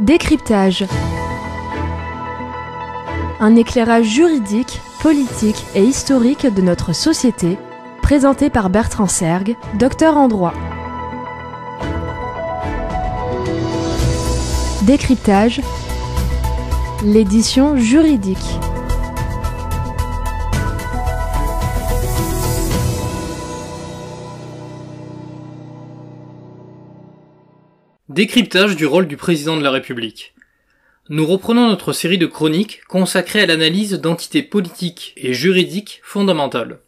Décryptage. Un éclairage juridique, politique et historique de notre société, présenté par Bertrand Sergue, docteur en droit. Décryptage, l'édition juridique. Décryptage du rôle du président de la République. Nous reprenons notre série de chroniques consacrées à l'analyse d'entités politiques et juridiques fondamentales.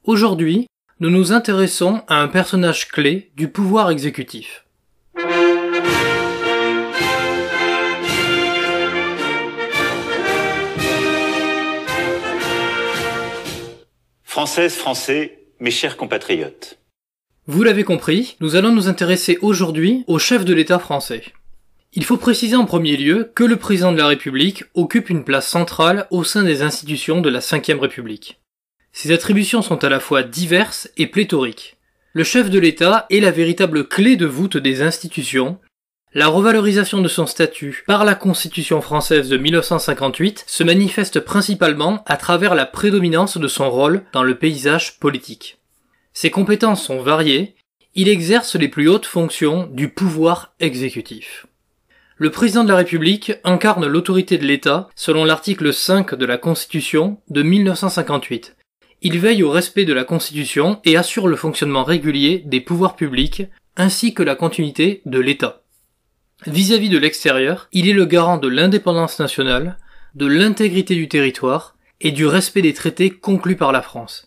Aujourd'hui, nous nous intéressons à un personnage clé du pouvoir exécutif. Françaises, Français, mes chers compatriotes. Vous l'avez compris, nous allons nous intéresser aujourd'hui au chef de l'État français. Il faut préciser en premier lieu que le président de la République occupe une place centrale au sein des institutions de la Ve République. Ses attributions sont à la fois diverses et pléthoriques. Le chef de l'État est la véritable clé de voûte des institutions. La revalorisation de son statut par la Constitution française de 1958 se manifeste principalement à travers la prédominance de son rôle dans le paysage politique. Ses compétences sont variées, il exerce les plus hautes fonctions du pouvoir exécutif. Le président de la République incarne l'autorité de l'État selon l'article 5 de la Constitution de 1958. Il veille au respect de la Constitution et assure le fonctionnement régulier des pouvoirs publics ainsi que la continuité de l'État. Vis-à-vis de l'extérieur, il est le garant de l'indépendance nationale, de l'intégrité du territoire et du respect des traités conclus par la France.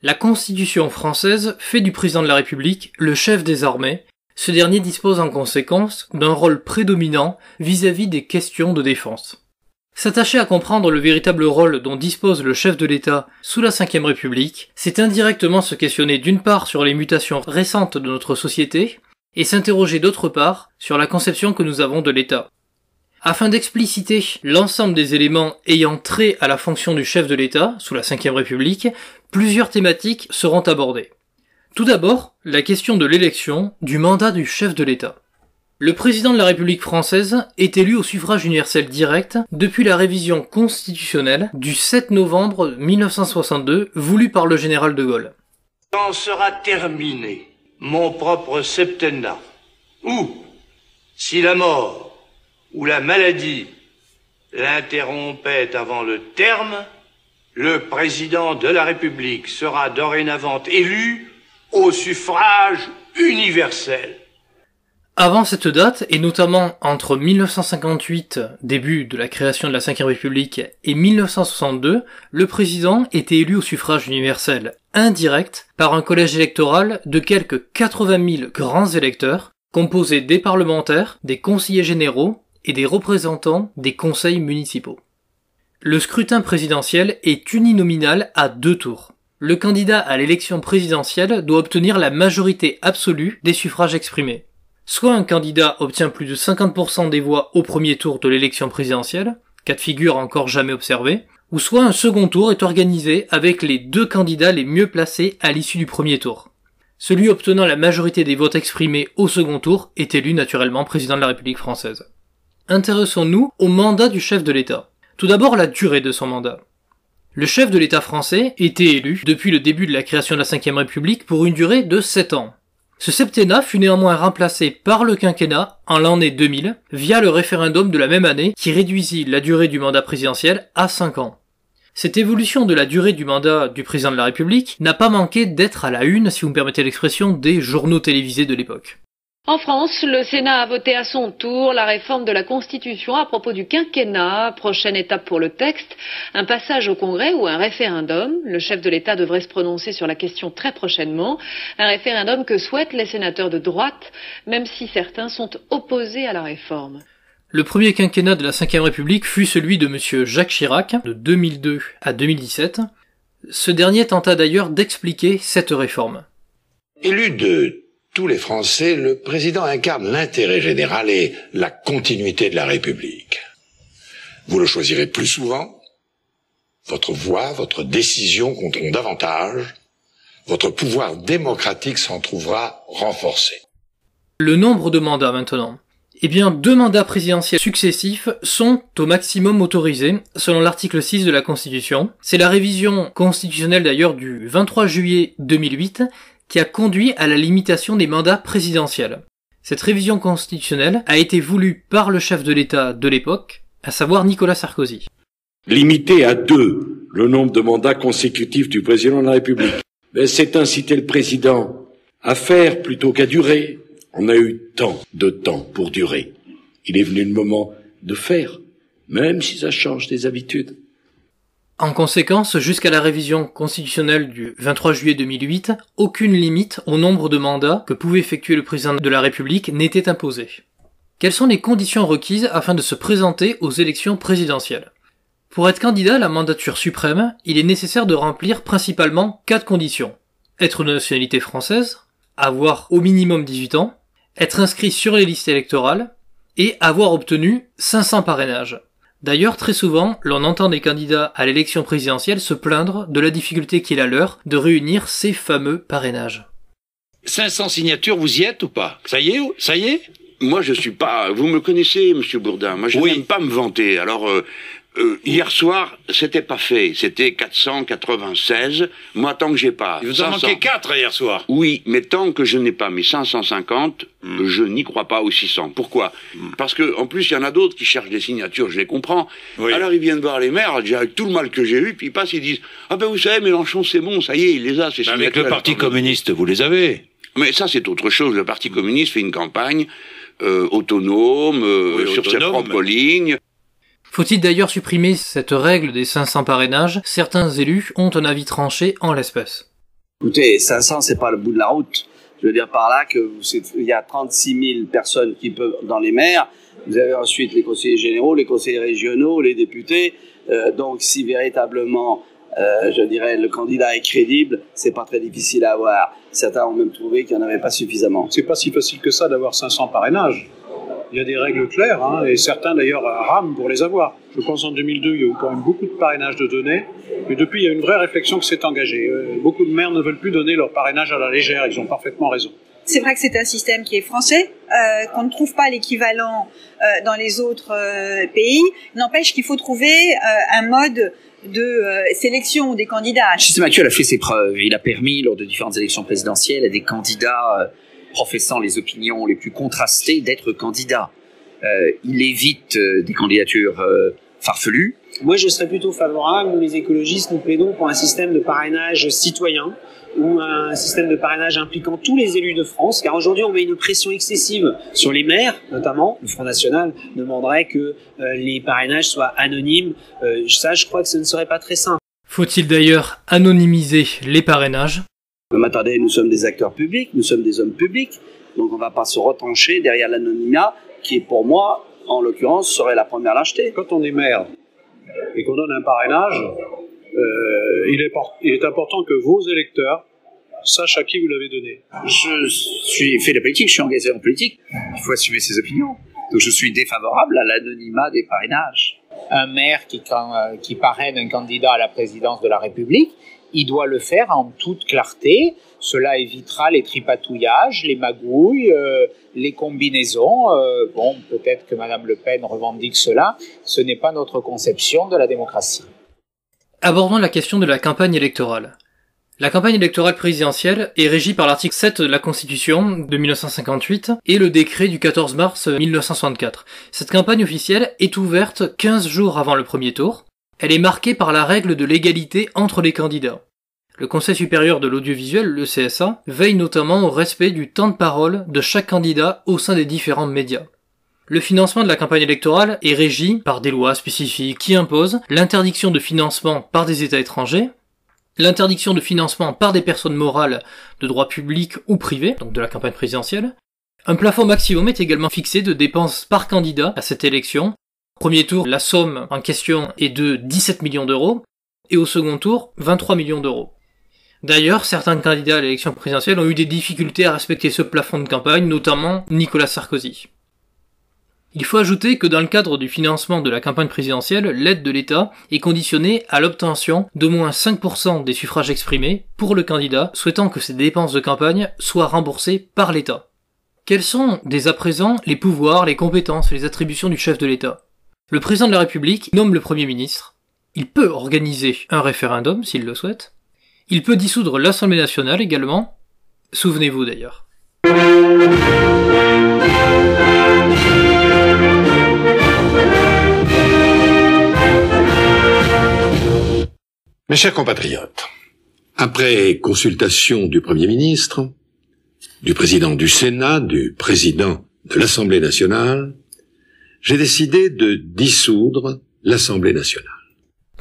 La Constitution française fait du président de la République le chef des armées. Ce dernier dispose en conséquence d'un rôle prédominant vis-à-vis des questions de défense. S'attacher à comprendre le véritable rôle dont dispose le chef de l'État sous la Ve République, c'est indirectement se questionner d'une part sur les mutations récentes de notre société, et s'interroger d'autre part sur la conception que nous avons de l'État. Afin d'expliciter l'ensemble des éléments ayant trait à la fonction du chef de l'État sous la Ve République, plusieurs thématiques seront abordées. Tout d'abord, la question de l'élection du mandat du chef de l'État. Le président de la République française est élu au suffrage universel direct depuis la révision constitutionnelle du 7 novembre 1962 voulue par le général de Gaulle. Quand sera terminé mon propre septennat, ou, si la mort ou la maladie l'interrompait avant le terme, le président de la République sera dorénavant élu au suffrage universel. Avant cette date, et notamment entre 1958, début de la création de la Ve République, et 1962, le président était élu au suffrage universel indirect par un collège électoral de quelques 80 000 grands électeurs, composé des parlementaires, des conseillers généraux et des représentants des conseils municipaux. Le scrutin présidentiel est uninominal à 2 tours. Le candidat à l'élection présidentielle doit obtenir la majorité absolue des suffrages exprimés. Soit un candidat obtient plus de 50% des voix au premier tour de l'élection présidentielle, cas de figure encore jamais observé, ou soit un second tour est organisé avec les 2 candidats les mieux placés à l'issue du premier tour. Celui obtenant la majorité des votes exprimés au second tour est élu naturellement président de la République française. Intéressons-nous au mandat du chef de l'État. Tout d'abord la durée de son mandat. Le chef de l'État français était élu depuis le début de la création de la Ve République pour une durée de 7 ans. Ce septennat fut néanmoins remplacé par le quinquennat en l'année 2000 via le référendum de la même année qui réduisit la durée du mandat présidentiel à 5 ans. Cette évolution de la durée du mandat du président de la République n'a pas manqué d'être à la une, si vous me permettez l'expression, des journaux télévisés de l'époque. En France, le Sénat a voté à son tour la réforme de la Constitution à propos du quinquennat. Prochaine étape pour le texte, un passage au Congrès ou un référendum. Le chef de l'État devrait se prononcer sur la question très prochainement. Un référendum que souhaitent les sénateurs de droite, même si certains sont opposés à la réforme. Le premier quinquennat de la Ve République fut celui de M. Jacques Chirac, de 2002 à 2017. Ce dernier tenta d'ailleurs d'expliquer cette réforme. Élu de tous les Français, le président incarne l'intérêt général et la continuité de la République. Vous le choisirez plus souvent, votre voix, votre décision compteront davantage, votre pouvoir démocratique s'en trouvera renforcé. Le nombre de mandats maintenant. Eh bien, 2 mandats présidentiels successifs sont au maximum autorisés, selon l'article 6 de la Constitution. C'est la révision constitutionnelle d'ailleurs du 23 juillet 2008 qui a conduit à la limitation des mandats présidentiels. Cette révision constitutionnelle a été voulue par le chef de l'État de l'époque, à savoir Nicolas Sarkozy. Limiter à 2 le nombre de mandats consécutifs du président de la République, c'est inciter le président à faire plutôt qu'à durer. On a eu tant de temps pour durer. Il est venu le moment de faire, même si ça change des habitudes. En conséquence, jusqu'à la révision constitutionnelle du 23 juillet 2008, aucune limite au nombre de mandats que pouvait effectuer le président de la République n'était imposée. Quelles sont les conditions requises afin de se présenter aux élections présidentielles ? Pour être candidat à la mandature suprême, il est nécessaire de remplir principalement 4 conditions. Être de nationalité française, avoir au minimum 18 ans, être inscrit sur les listes électorales et avoir obtenu 500 parrainages. D'ailleurs, très souvent, l'on entend des candidats à l'élection présidentielle se plaindre de la difficulté qu'il a leur de réunir ces fameux parrainages. 500 signatures, vous y êtes ou pas? Ça y est? Moi, je suis pas... Vous me connaissez, Monsieur Bourdin. Moi, je n'aime pas me vanter. Alors, hier soir, c'était pas fait. C'était 496. Moi, tant que j'ai pas... Il vous en manquait 4 hier soir. Oui, mais tant que je n'ai pas mes 550, je n'y crois pas aux 600. Pourquoi? Parce que, en plus, il y en a d'autres qui cherchent des signatures, je les comprends. Oui. Alors, ils viennent voir les maires, déjà avec tout le mal que j'ai eu, puis ils passent, ils disent, ah ben, vous savez, Mélenchon, c'est bon, ça y est, il les a, ces signatures. Avec le Parti communiste, vous les avez. Mais ça, c'est autre chose. Le Parti communiste fait une campagne autonome, sur ses propres lignes. Faut-il d'ailleurs supprimer cette règle des 500 parrainages? Certains élus ont un avis tranché en l'espèce. Écoutez, 500, c'est pas le bout de la route. Je veux dire par là il y a 36 000 personnes qui peuvent dans les maires. Vous avez ensuite les conseillers généraux, les conseillers régionaux, les députés. Donc, si véritablement, je dirais, le candidat est crédible, c'est pas très difficile à avoir. Certains ont même trouvé qu'il n'y en avait pas suffisamment. C'est pas si facile que ça d'avoir 500 parrainages. Il y a des règles claires, hein, et certains d'ailleurs rament pour les avoir. Je pense en 2002, il y a eu quand même beaucoup de parrainages de données, mais depuis, il y a une vraie réflexion qui s'est engagée. Beaucoup de maires ne veulent plus donner leur parrainage à la légère, ils ont parfaitement raison. C'est vrai que c'est un système qui est français, qu'on ne trouve pas l'équivalent dans les autres pays. N'empêche qu'il faut trouver un mode de sélection des candidats. Le système actuel a fait ses preuves. Il a permis, lors de différentes élections présidentielles, à des candidats professant les opinions les plus contrastées d'être candidats. Il évite des candidatures farfelues. Moi, je serais plutôt favorable, nous les écologistes, nous plaidons pour un système de parrainage citoyen ou un système de parrainage impliquant tous les élus de France, car aujourd'hui on met une pression excessive sur les maires, notamment. Le Front National demanderait que les parrainages soient anonymes. Ça, je crois que ce ne serait pas très simple. Faut-il d'ailleurs anonymiser les parrainages? Mais attendez, nous sommes des acteurs publics, nous sommes des hommes publics, donc on ne va pas se retrancher derrière l'anonymat, qui pour moi, en l'occurrence, serait la première lâcheté. Quand on est maire et qu'on donne un parrainage, il est important que vos électeurs sachent à qui vous l'avez donné. Je fais de la politique, je suis engagé en politique. Il faut assumer ses opinions. Donc je suis défavorable à l'anonymat des parrainages. Un maire qui parraine un candidat à la présidence de la République, il doit le faire en toute clarté. Cela évitera les tripatouillages, les magouilles, les combinaisons. Bon, peut-être que Madame Le Pen revendique cela. Ce n'est pas notre conception de la démocratie. Abordons la question de la campagne électorale. La campagne électorale présidentielle est régie par l'article 7 de la Constitution de 1958 et le décret du 14 mars 1964. Cette campagne officielle est ouverte 15 jours avant le premier tour. Elle est marquée par la règle de l'égalité entre les candidats. Le Conseil supérieur de l'audiovisuel, le CSA, veille notamment au respect du temps de parole de chaque candidat au sein des différents médias. Le financement de la campagne électorale est régi par des lois spécifiques qui imposent l'interdiction de financement par des États étrangers, l'interdiction de financement par des personnes morales de droit public ou privé, donc de la campagne présidentielle. Un plafond maximum est également fixé de dépenses par candidat à cette élection. Au premier tour, la somme en question est de 17 millions d'euros, et au second tour, 23 millions d'euros. D'ailleurs, certains candidats à l'élection présidentielle ont eu des difficultés à respecter ce plafond de campagne, notamment Nicolas Sarkozy. Il faut ajouter que dans le cadre du financement de la campagne présidentielle, l'aide de l'État est conditionnée à l'obtention d'au moins 5% des suffrages exprimés pour le candidat souhaitant que ses dépenses de campagne soient remboursées par l'État. Quels sont, dès à présent, les pouvoirs, les compétences et les attributions du chef de l'État? Le président de la République nomme le Premier ministre. Il peut organiser un référendum, s'il le souhaite. Il peut dissoudre l'Assemblée nationale également. Souvenez-vous d'ailleurs. Mes chers compatriotes, après consultation du Premier ministre, du président du Sénat, du président de l'Assemblée nationale, j'ai décidé de dissoudre l'Assemblée nationale.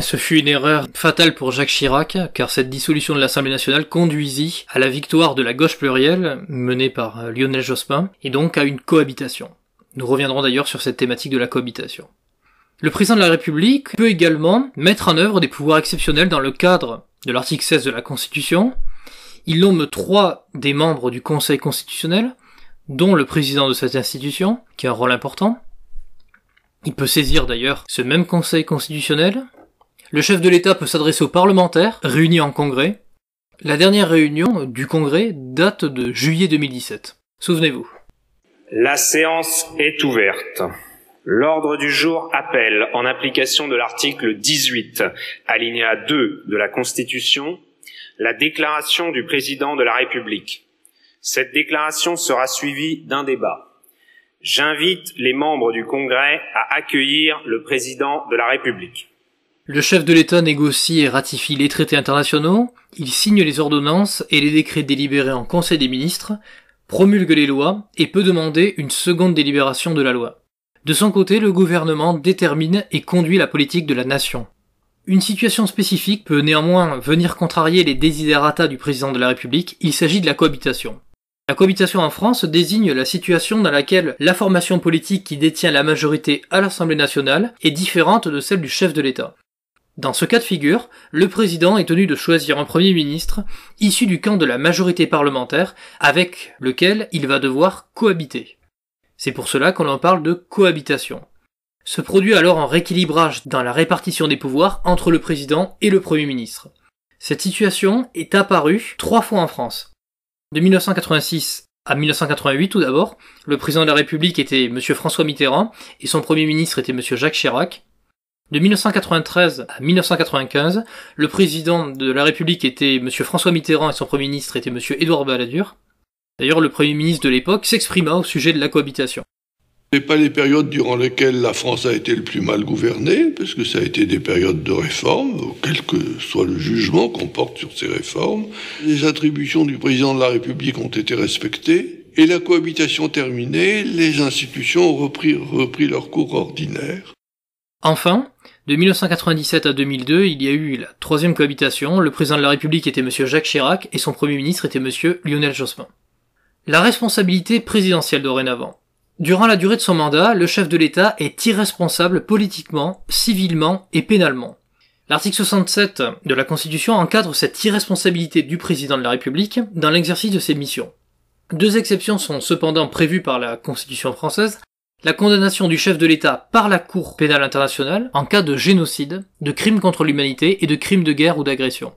Ce fut une erreur fatale pour Jacques Chirac, car cette dissolution de l'Assemblée nationale conduisit à la victoire de la gauche plurielle, menée par Lionel Jospin, et donc à une cohabitation. Nous reviendrons d'ailleurs sur cette thématique de la cohabitation. Le président de la République peut également mettre en œuvre des pouvoirs exceptionnels dans le cadre de l'article 16 de la Constitution. Il nomme 3 des membres du Conseil constitutionnel, dont le président de cette institution, qui a un rôle important. Il peut saisir d'ailleurs ce même Conseil constitutionnel. Le chef de l'État peut s'adresser aux parlementaires, réunis en congrès. La dernière réunion du congrès date de juillet 2017. Souvenez-vous. La séance est ouverte. L'ordre du jour appelle, en application de l'article 18, alinéa 2 de la Constitution, la déclaration du président de la République. Cette déclaration sera suivie d'un débat. J'invite les membres du Congrès à accueillir le président de la République. Le chef de l'État négocie et ratifie les traités internationaux, il signe les ordonnances et les décrets délibérés en Conseil des ministres, promulgue les lois et peut demander une seconde délibération de la loi. De son côté, le gouvernement détermine et conduit la politique de la nation. Une situation spécifique peut néanmoins venir contrarier les desiderata du président de la République, il s'agit de la cohabitation. La cohabitation en France désigne la situation dans laquelle la formation politique qui détient la majorité à l'Assemblée nationale est différente de celle du chef de l'État. Dans ce cas de figure, le président est tenu de choisir un Premier ministre issu du camp de la majorité parlementaire avec lequel il va devoir cohabiter. C'est pour cela qu'on en parle de cohabitation. Se produit alors un rééquilibrage dans la répartition des pouvoirs entre le président et le Premier ministre. Cette situation est apparue 3 fois en France. De 1986 à 1988 tout d'abord, le président de la République était M. François Mitterrand et son Premier ministre était M. Jacques Chirac. De 1993 à 1995, le président de la République était M. François Mitterrand et son Premier ministre était M. Édouard Balladur. D'ailleurs, le Premier ministre de l'époque s'exprima au sujet de la cohabitation. Ce n'est pas les périodes durant lesquelles la France a été le plus mal gouvernée, parce que ça a été des périodes de réformes, quel que soit le jugement qu'on porte sur ces réformes. Les attributions du président de la République ont été respectées, et la cohabitation terminée, les institutions ont repris leur cours ordinaire. Enfin, de 1997 à 2002, il y a eu la 3e cohabitation, le président de la République était M. Jacques Chirac et son Premier ministre était M. Lionel Jospin. La responsabilité présidentielle dorénavant. Durant la durée de son mandat, le chef de l'État est irresponsable politiquement, civilement et pénalement. L'article 67 de la Constitution encadre cette irresponsabilité du président de la République dans l'exercice de ses missions. 2 exceptions sont cependant prévues par la Constitution française, la condamnation du chef de l'État par la Cour pénale internationale en cas de génocide, de crimes contre l'humanité et de crimes de guerre ou d'agression.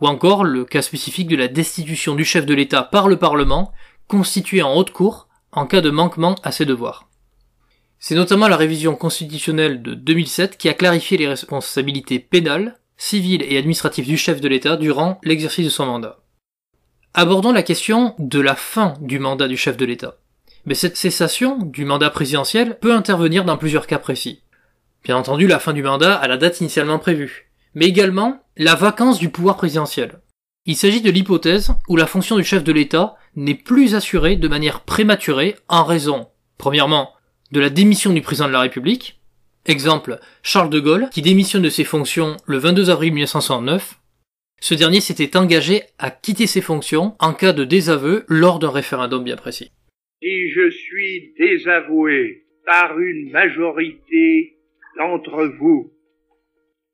Ou encore le cas spécifique de la destitution du chef de l'État par le Parlement, constitué en haute cour, en cas de manquement à ses devoirs. C'est notamment la révision constitutionnelle de 2007 qui a clarifié les responsabilités pénales, civiles et administratives du chef de l'État durant l'exercice de son mandat. Abordons la question de la fin du mandat du chef de l'État. Mais cette cessation du mandat présidentiel peut intervenir dans plusieurs cas précis. Bien entendu, la fin du mandat à la date initialement prévue, mais également la vacance du pouvoir présidentiel. Il s'agit de l'hypothèse où la fonction du chef de l'État n'est plus assurée de manière prématurée en raison, premièrement, de la démission du président de la République. Exemple, Charles de Gaulle, qui démissionne de ses fonctions le 22 avril 1969. Ce dernier s'était engagé à quitter ses fonctions en cas de désaveu lors d'un référendum bien précis. Si je suis désavoué par une majorité d'entre vous,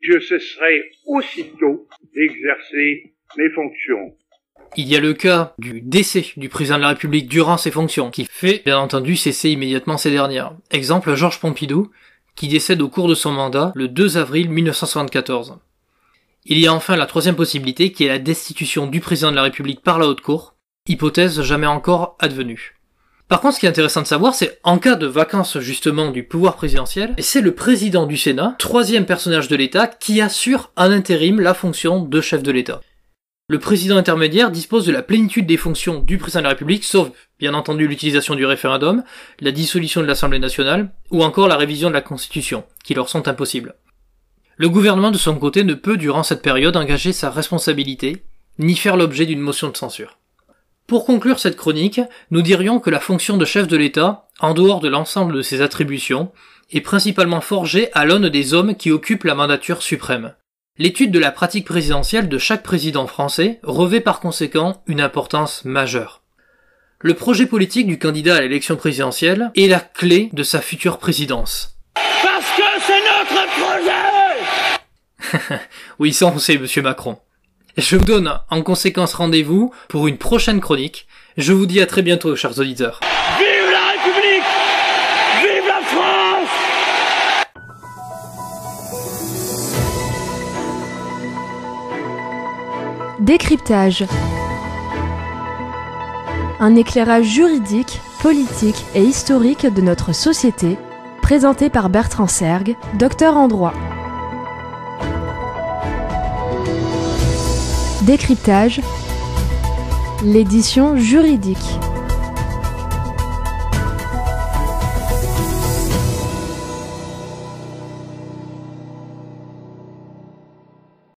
je cesserai aussitôt d'exercer mes fonctions. Il y a le cas du décès du président de la République durant ses fonctions, qui fait bien entendu cesser immédiatement ces dernières. Exemple, Georges Pompidou, qui décède au cours de son mandat le 2 avril 1974. Il y a enfin la 3e possibilité, qui est la destitution du président de la République par la Haute Cour, hypothèse jamais encore advenue. Par contre, ce qui est intéressant de savoir, c'est en cas de vacance justement du pouvoir présidentiel, et c'est le président du Sénat, troisième personnage de l'État, qui assure en intérim la fonction de chef de l'État. Le président intermédiaire dispose de la plénitude des fonctions du président de la République, sauf bien entendu l'utilisation du référendum, la dissolution de l'Assemblée nationale, ou encore la révision de la Constitution, qui leur sont impossibles. Le gouvernement de son côté ne peut durant cette période engager sa responsabilité, ni faire l'objet d'une motion de censure. Pour conclure cette chronique, nous dirions que la fonction de chef de l'État, en dehors de l'ensemble de ses attributions, est principalement forgée à l'aune des hommes qui occupent la mandature suprême. L'étude de la pratique présidentielle de chaque président français revêt par conséquent une importance majeure. Le projet politique du candidat à l'élection présidentielle est la clé de sa future présidence. Parce que c'est notre projet! Oui, ça on sait, monsieur Macron. Je vous donne en conséquence rendez-vous pour une prochaine chronique. Je vous dis à très bientôt, chers auditeurs. Vive la République! Vive la France! Décryptage. Un éclairage juridique, politique et historique de notre société, présenté par Bertrand Sergue, docteur en droit. Décryptage, l'édition juridique.